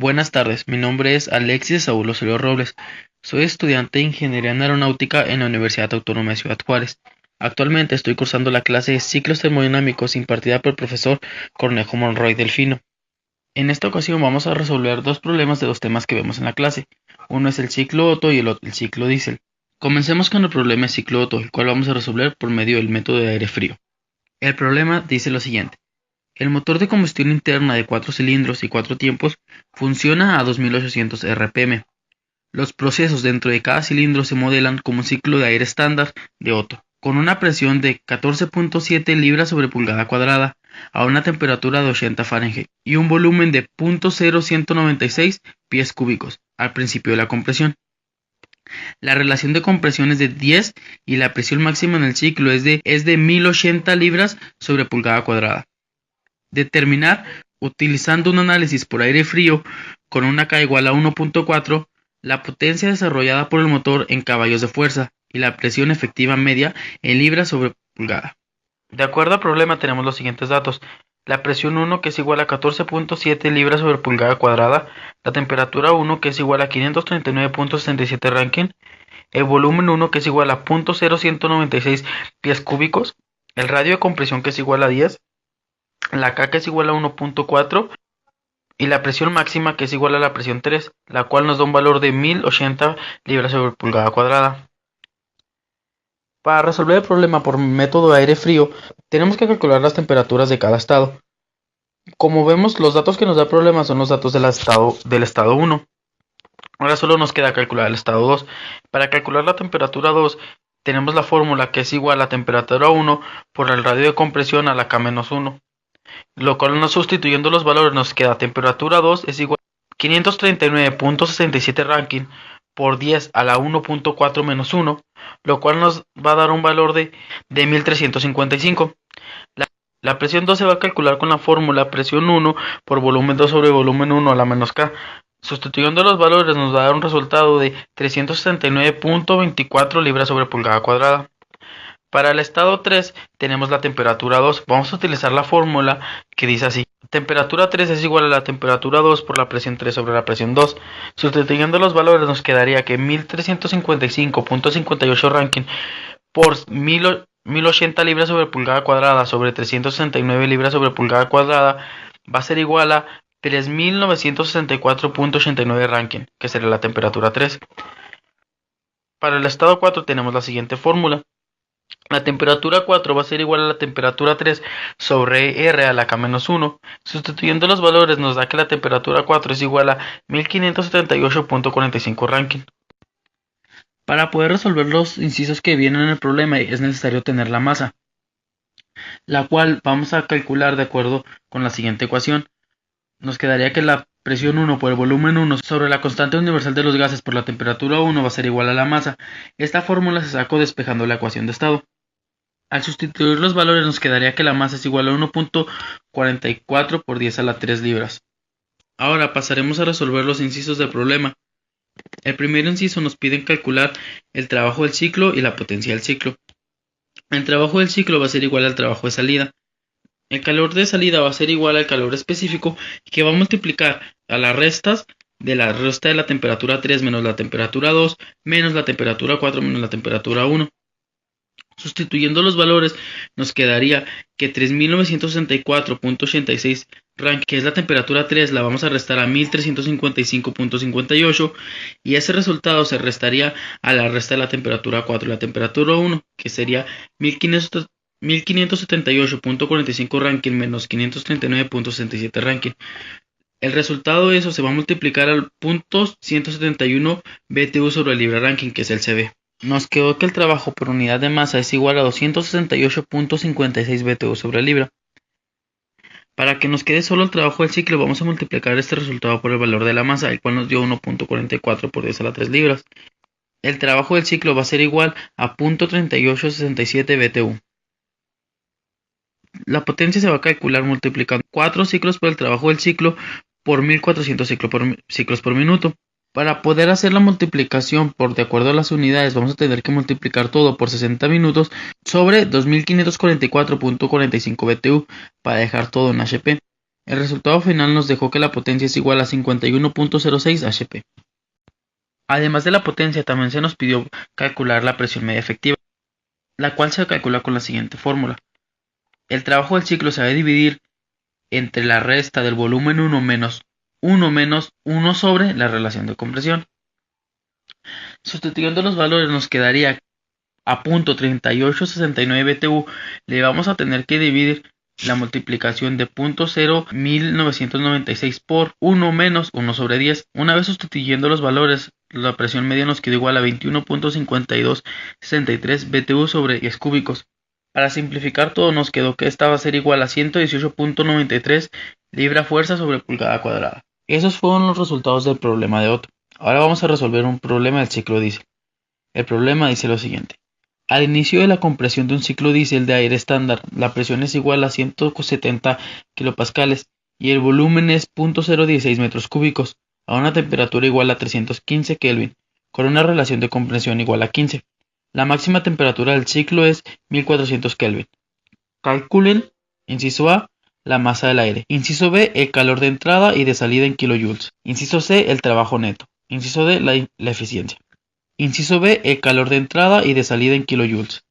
Buenas tardes, mi nombre es Alexis Saúl Osorio Robles. Soy estudiante de Ingeniería en Aeronáutica en la Universidad Autónoma de Ciudad Juárez. Actualmente estoy cursando la clase de Ciclos Termodinámicos impartida por el profesor Cornejo Monroy Delfino. En esta ocasión vamos a resolver dos problemas de los temas que vemos en la clase. Uno es el ciclo Otto y el otro el ciclo Diesel. Comencemos con el problema del ciclo Otto, el cual vamos a resolver por medio del método de aire frío. El problema dice lo siguiente. El motor de combustión interna de 4 cilindros y 4 tiempos funciona a 2800 RPM. Los procesos dentro de cada cilindro se modelan como un ciclo de aire estándar de Otto, con una presión de 14.7 libras sobre pulgada cuadrada a una temperatura de 80 Fahrenheit y un volumen de 0.0196 pies cúbicos al principio de la compresión. La relación de compresión es de 10 y la presión máxima en el ciclo es de 1080 libras sobre pulgada cuadrada. Determinar, utilizando un análisis por aire frío con una K igual a 1.4, la potencia desarrollada por el motor en caballos de fuerza y la presión efectiva media en libras sobre pulgada. De acuerdo al problema tenemos los siguientes datos. La presión 1 que es igual a 14.7 libras sobre pulgada cuadrada, la temperatura 1 que es igual a 539.67 Rankine, el volumen 1 que es igual a 0.0196 pies cúbicos, el radio de compresión que es igual a 10, la K que es igual a 1.4 y la presión máxima que es igual a la presión 3, la cual nos da un valor de 1080 libras sobre pulgada cuadrada. Para resolver el problema por método de aire frío, tenemos que calcular las temperaturas de cada estado. Como vemos, los datos que nos da el problema son los datos del estado 1. Ahora solo nos queda calcular el estado 2. Para calcular la temperatura 2, tenemos la fórmula que es igual a temperatura 1 por el radio de compresión a la K-1. Lo cual, sustituyendo los valores, nos queda temperatura 2 es igual a 539.67 Rankine por 10 a la 1.4 menos 1, lo cual nos va a dar un valor de 1355. La presión 2 se va a calcular con la fórmula presión 1 por volumen 2 sobre volumen 1 a la menos K. Sustituyendo los valores nos va a dar un resultado de 369.24 libras sobre pulgada cuadrada. Para el estado 3 tenemos la temperatura 2. Vamos a utilizar la fórmula que dice así. Temperatura 3 es igual a la temperatura 2 por la presión 3 sobre la presión 2. Sustituyendo los valores nos quedaría que 1355.58 Rankine por 1080 libras sobre pulgada cuadrada sobre 369 libras sobre pulgada cuadrada va a ser igual a 3964.89 Rankine, que sería la temperatura 3. Para el estado 4 tenemos la siguiente fórmula. La temperatura 4 va a ser igual a la temperatura 3 sobre R a la K-1. Sustituyendo los valores nos da que la temperatura 4 es igual a 1578.45 Rankine. Para poder resolver los incisos que vienen en el problema es necesario tener la masa, la cual vamos a calcular de acuerdo con la siguiente ecuación. Nos quedaría que la presión 1 por el volumen 1 sobre la constante universal de los gases por la temperatura 1 va a ser igual a la masa. Esta fórmula se sacó despejando la ecuación de estado. Al sustituir los valores nos quedaría que la masa es igual a 1.44 por 10 a la 3 libras. Ahora pasaremos a resolver los incisos del problema. El primer inciso nos piden calcular el trabajo del ciclo y la potencia del ciclo. El trabajo del ciclo va a ser igual al trabajo de salida. El calor de salida va a ser igual al calor específico, que va a multiplicar a las restas de la resta de la temperatura 3 menos la temperatura 2 menos la temperatura 4 menos la temperatura 1. Sustituyendo los valores nos quedaría que 3964.86 Rankine, que es la temperatura 3, la vamos a restar a 1355.58 y ese resultado se restaría a la resta de la temperatura 4 y la temperatura 1, que sería 1578.45 Rankine menos 539.67 Rankine. El resultado de eso se va a multiplicar al .171 BTU sobre libra Rankine, que es el CB. Nos quedó que el trabajo por unidad de masa es igual a 268.56 BTU sobre libra. Para que nos quede solo el trabajo del ciclo vamos a multiplicar este resultado por el valor de la masa, el cual nos dio 1.44 por 10 a la 3 libras. El trabajo del ciclo va a ser igual a .3867 BTU. La potencia se va a calcular multiplicando 4 ciclos por el trabajo del ciclo por 1400 ciclos por minuto. Para poder hacer la multiplicación por de acuerdo a las unidades vamos a tener que multiplicar todo por 60 minutos sobre 2544.45 BTU para dejar todo en HP. El resultado final nos dejó que la potencia es igual a 51.06 HP. Además de la potencia, también se nos pidió calcular la presión media efectiva, la cual se calcula con la siguiente fórmula. El trabajo del ciclo se va a dividir entre la resta del volumen 1 menos 1 sobre la relación de compresión. Sustituyendo los valores nos quedaría a punto 3869 BTU. Le vamos a tener que dividir la multiplicación de .01996 por 1 menos 1 sobre 10. Una vez sustituyendo los valores, la presión media nos quedó igual a 21.5263 BTU sobre 10 cúbicos. Para simplificar todo nos quedó que esta va a ser igual a 118.93 libra-fuerza sobre pulgada cuadrada. Esos fueron los resultados del problema de Otto. Ahora vamos a resolver un problema del ciclo diésel. El problema dice lo siguiente. Al inicio de la compresión de un ciclo diésel de aire estándar, la presión es igual a 170 kilopascales y el volumen es 0.016 metros cúbicos a una temperatura igual a 315 Kelvin, con una relación de compresión igual a 15. La máxima temperatura del ciclo es 1400 Kelvin. Calculen, inciso A, la masa del aire. Inciso B, el calor de entrada y de salida en kilojoules. Inciso C, el trabajo neto. Inciso D, la eficiencia. Inciso B, el calor de entrada y de salida en kilojoules.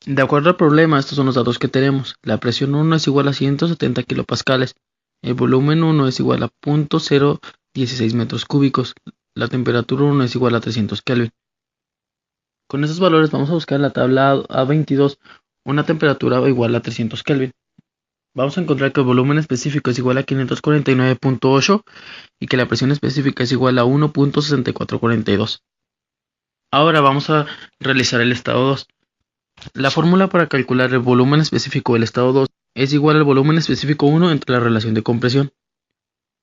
De acuerdo al problema, estos son los datos que tenemos. La presión 1 es igual a 170 kilopascales. El volumen 1 es igual a 0.016 metros cúbicos. La temperatura 1 es igual a 300 Kelvin. Con esos valores vamos a buscar en la tabla A22 una temperatura igual a 300 Kelvin. Vamos a encontrar que el volumen específico es igual a 549.8 y que la presión específica es igual a 1.6442. Ahora vamos a realizar el estado 2. La fórmula para calcular el volumen específico del estado 2 es igual al volumen específico 1 entre la relación de compresión.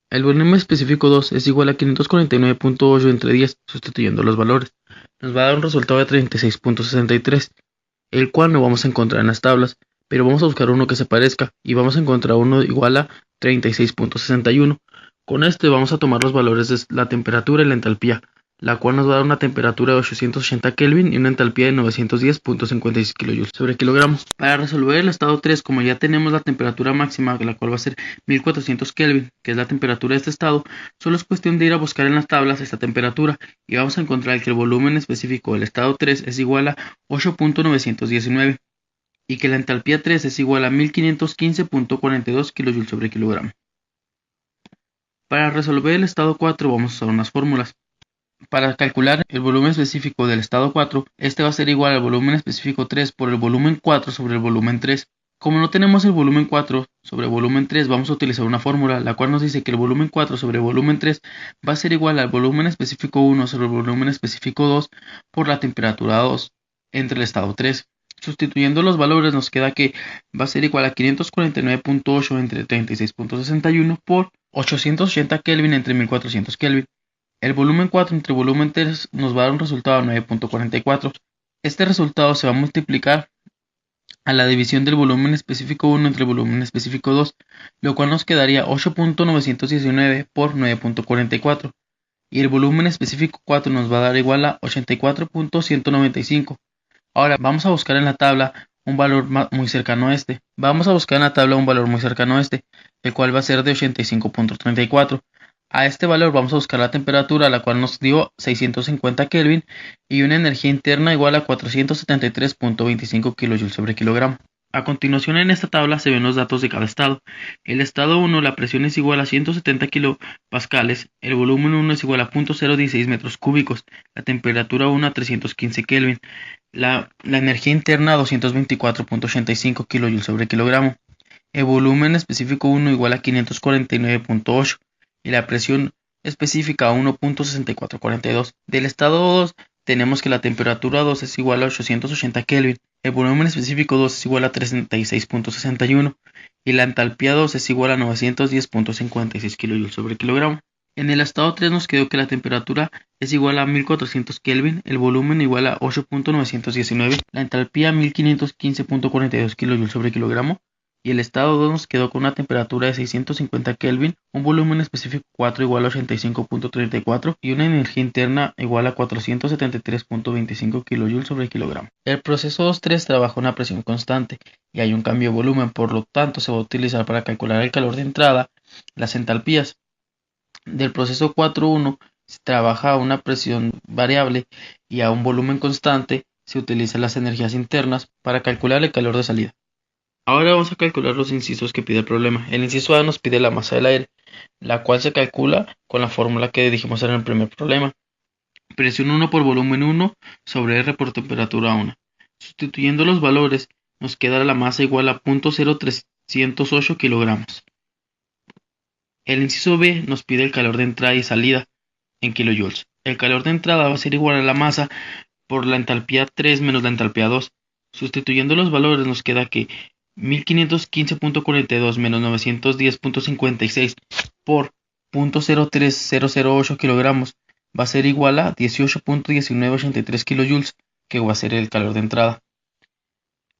El volumen específico 2 es igual a 549.8 entre 10, sustituyendo los valores. Nos va a dar un resultado de 36.63, el cual no vamos a encontrar en las tablas, pero vamos a buscar uno que se parezca y vamos a encontrar uno igual a 36.61. Con este vamos a tomar los valores de la temperatura y la entalpía, la cual nos va a dar una temperatura de 880 Kelvin y una entalpía de 910.56 kJ sobre kilogramo. Para resolver el estado 3, como ya tenemos la temperatura máxima, la cual va a ser 1400 Kelvin, que es la temperatura de este estado, solo es cuestión de ir a buscar en las tablas esta temperatura y vamos a encontrar que el volumen específico del estado 3 es igual a 8.919 y que la entalpía 3 es igual a 1515.42 kJ sobre kilogramo. Para resolver el estado 4 vamos a usar unas fórmulas. Para calcular el volumen específico del estado 4, este va a ser igual al volumen específico 3 por el volumen 4 sobre el volumen 3. Como no tenemos el volumen 4 sobre volumen 3, vamos a utilizar una fórmula, la cual nos dice que el volumen 4 sobre volumen 3 va a ser igual al volumen específico 1 sobre el volumen específico 2 por la temperatura 2 entre el estado 3. Sustituyendo los valores nos queda que va a ser igual a 549.8 entre 36.61 por 880 Kelvin entre 1400 Kelvin. El volumen 4 entre volumen 3 nos va a dar un resultado de 9.44. Este resultado se va a multiplicar a la división del volumen específico 1 entre el volumen específico 2, lo cual nos quedaría 8.919 por 9.44. Y el volumen específico 4 nos va a dar igual a 84.195. Ahora vamos a buscar en la tabla un valor muy cercano a este. El cual va a ser de 85.34. A este valor vamos a buscar la temperatura, la cual nos dio 650 Kelvin y una energía interna igual a 473.25 kJ sobre kilogramo. A continuación en esta tabla se ven los datos de cada estado. El estado 1, la presión es igual a 170 kilopascales, el volumen 1 es igual a 0.016 metros cúbicos, la temperatura 1 a 315 Kelvin, la energía interna a 224.85 kJ sobre kilogramo, el volumen específico 1 igual a 549.8 y la presión específica a 1.6442. Del estado 2 tenemos que la temperatura 2 es igual a 880 Kelvin, el volumen específico 2 es igual a 36.61 y la entalpía 2 es igual a 910.56 kJ sobre kilogramo. En el estado 3 nos quedó que la temperatura es igual a 1400 Kelvin, el volumen igual a 8.919, la entalpía 1515.42 kJ sobre kilogramo. Y el estado 2 nos quedó con una temperatura de 650 Kelvin, un volumen específico 4 igual a 85.34 y una energía interna igual a 473.25 kJ sobre kilogramo. El proceso 2.3 trabaja a una presión constante y hay un cambio de volumen, por lo tanto se va a utilizar para calcular el calor de entrada Las entalpías del proceso 4.1 se trabaja a una presión variable y a un volumen constante. Se utilizan las energías internas para calcular el calor de salida. Ahora vamos a calcular los incisos que pide el problema. El inciso A nos pide la masa del aire, la cual se calcula con la fórmula que dijimos en el primer problema. Presión 1 por volumen 1 sobre R por temperatura 1. Sustituyendo los valores, nos queda la masa igual a 0.0308 kilogramos. El inciso B nos pide el calor de entrada y salida en kilojoules. El calor de entrada va a ser igual a la masa por la entalpía 3 menos la entalpía 2. Sustituyendo los valores nos queda que 1515.42 menos 910.56 por 0.03008 kilogramos va a ser igual a 18.1983 kilojoules, que va a ser el calor de entrada.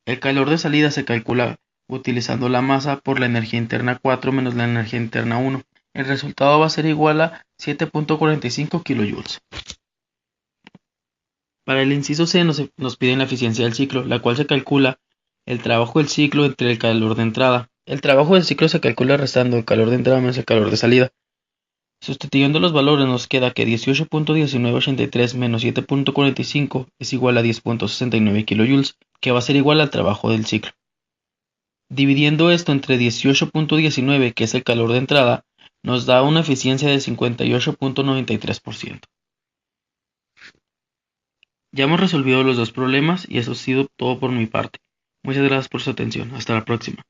El calor de salida se calcula utilizando la masa por la energía interna 4 menos la energía interna 1. El resultado va a ser igual a 7.45 kilojoules. Para el inciso C nos piden la eficiencia del ciclo, la cual se calcula el trabajo del ciclo entre el calor de entrada. El trabajo del ciclo se calcula restando el calor de entrada menos el calor de salida. Sustituyendo los valores nos queda que 18.1983 menos 7.45 es igual a 10.69 kilojoules, que va a ser igual al trabajo del ciclo. Dividiendo esto entre 18.19, que es el calor de entrada, nos da una eficiencia de 58.93%. Ya hemos resolvido los dos problemas y eso ha sido todo por mi parte. Muchas gracias por su atención. Hasta la próxima.